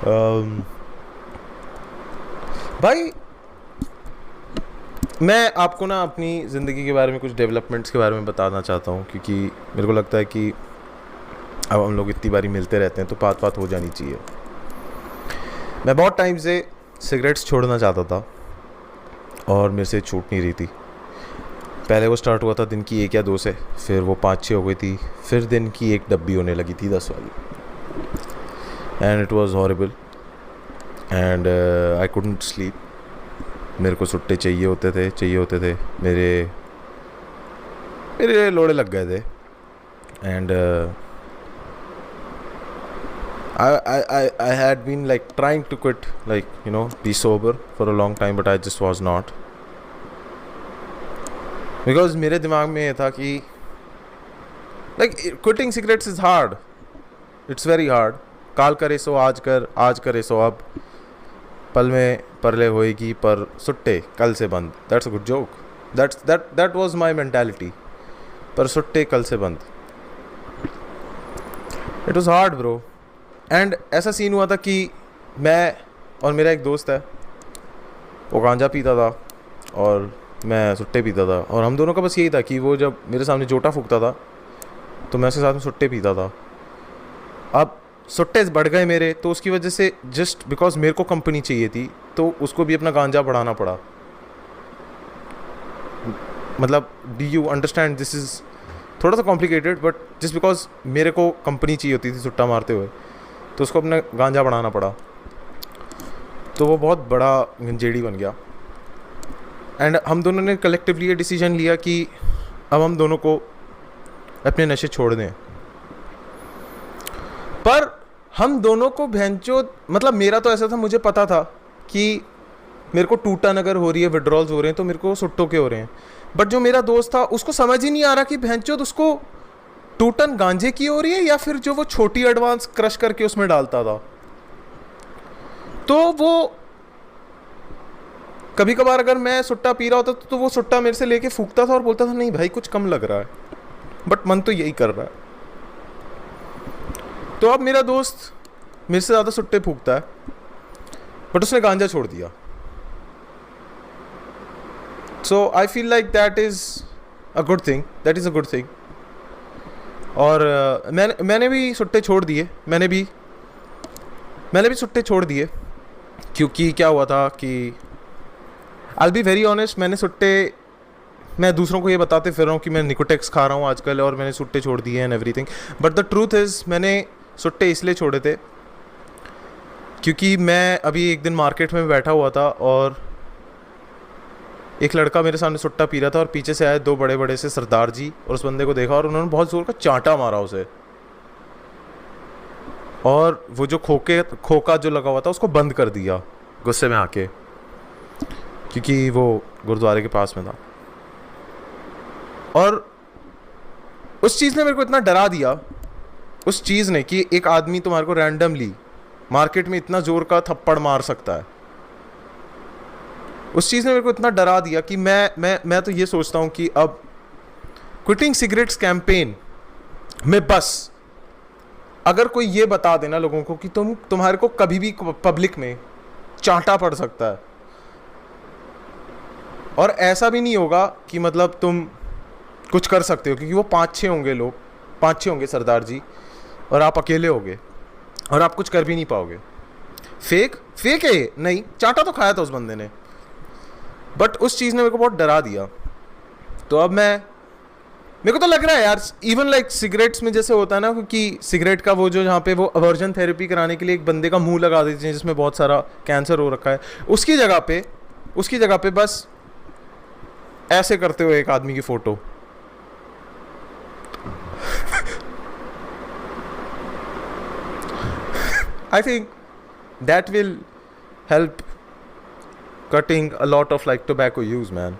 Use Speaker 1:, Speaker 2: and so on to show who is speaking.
Speaker 1: अम, भाई मैं आपको ना अपनी ज़िंदगी के बारे में कुछ डेवलपमेंट्स के बारे में बताना चाहता हूँ, क्योंकि मेरे को लगता है कि अब हम लोग इतनी बारी मिलते रहते हैं तो बात बात हो जानी चाहिए। मैं बहुत टाइम से सिगरेट्स छोड़ना चाहता था और मेरे से छूट नहीं रही थी। पहले वो स्टार्ट हुआ था दिन की 1 या 2 से, फिर वो 5-6 हो गई थी, फिर दिन की 1 डब्बी होने लगी थी 10 वाली। And it was horrible and I couldn't sleep. मेरे को सुट्टे चाहिए होते थे। मेरे मेरे लोड़े लग गए थे। And I had been like trying to quit, like, you know, be sober for a long time, but I just was not. Because मेरे दिमाग में ये था कि like quitting cigarettes is hard. It's very hard. काल करे सो आज कर, आज करे सो अब, पल में परले होएगी पर सुट्टे कल से बंद. That's a good joke. That was my mentality. पर सुट्टे कल से बंद. It was hard, bro. And ऐसा सीन हुआ था कि मैं और मेरा एक दोस्त है, वो गांजा पीता था और मैं सुट्टे पीता था, और हम दोनों का बस यही था कि वो जब मेरे सामने जोटा फूकता था तो मैं उसके साथ में सुट्टे पीता था. अब सुट्टे बढ़ गए मेरे, तो उसकी वजह से जस्ट बिकॉज मेरे को कंपनी चाहिए थी तो उसको भी अपना गांजा बढ़ाना पड़ा. मतलब do you understand, this is थोड़ा सा कॉम्प्लिकेटेड, बट जस्ट बिकॉज मेरे को कंपनी चाहिए होती थी सुट्टा मारते हुए तो उसको अपना गांजा बढ़ाना पड़ा. तो वो बहुत बड़ा गंजेड़ी बन गया. एंड हम दोनों ने कलेक्टिवली ये डिसीजन लिया कि अब हम दोनों को अपने नशे छोड़ दें. पर हम दोनों को भैंचोद, मतलब मेरा तो ऐसा था, मुझे पता था कि मेरे को टूटन अगर हो रही है, विड्रॉल्स हो रहे हैं तो मेरे को सुट्टों के हो रहे हैं. बट जो मेरा दोस्त था उसको समझ ही नहीं आ रहा कि भैंचोद उसको टूटन गांजे की हो रही है या फिर जो वो छोटी एडवांस क्रश करके उसमें डालता था. तो वो कभी कभार अगर मैं सुट्टा पी रहा होता तो वो सुट्टा मेरे से लेके फूकता था और बोलता था नहीं भाई कुछ कम लग रहा है, बट मन तो यही कर रहा है. तो अब मेरा दोस्त मेरे से ज़्यादा सुट्टे फूकता है, बट उसने गांजा छोड़ दिया. So I feel like that is a good thing. और मैंने भी सुट्टे छोड़ दिए. मैंने भी सुट्टे छोड़ दिए क्योंकि क्या हुआ था कि आई बी वेरी ऑनेस्ट, मैं दूसरों को ये बताते फिर रहा हूँ कि मैं निकोटेक्स खा रहा हूँ आजकल और मैंने सुट्टे छोड़ दिए and everything, but the truth is मैंने सुट्टे इसलिए छोड़े थे क्योंकि मैं अभी एक दिन मार्केट में बैठा हुआ था और एक लड़का मेरे सामने सुट्टा पी रहा था और पीछे से आए 2 बड़े बड़े से सरदार जी और उस बंदे को देखा और उन्होंने बहुत ज़ोर का चांटा मारा उसे, और वो जो खोका जो लगा हुआ था उसको बंद कर दिया गुस्से में आके, क्योंकि वो गुरुद्वारे के पास में था. और उस चीज़ ने मेरे को इतना डरा दिया, उस चीज़ ने, कि एक आदमी तुम्हारे को रैंडमली मार्केट में इतना ज़ोर का थप्पड़ मार सकता है. उस चीज़ ने मेरे को इतना डरा दिया कि मैं तो ये सोचता हूँ कि अब क्विटिंग सिगरेट्स कैंपेन में बस अगर कोई ये बता देना लोगों को कि तुम्हारे को कभी भी पब्लिक में चांटा पड़ सकता है, और ऐसा भी नहीं होगा कि मतलब तुम कुछ कर सकते हो, क्योंकि वो 5-6 होंगे लोग, 5-6 होंगे सरदार जी, और आप अकेले होगे और आप कुछ कर भी नहीं पाओगे. फेक है ये, नहीं, चांटा तो खाया था उस बंदे ने, बट उस चीज़ ने मेरे को बहुत डरा दिया. तो अब मेरे को तो लग रहा है यार, इवन लाइक सिगरेट्स में जैसे होता है ना, क्योंकि सिगरेट का वो जो जहाँ पे वो अवर्जन थेरेपी कराने के लिए एक बंदे का मुंह लगा देते हैं जिसमें बहुत सारा कैंसर हो रखा है, उसकी जगह पे बस ऐसे करते हुए एक आदमी की photo. I think that will help cutting a lot of like tobacco use, man.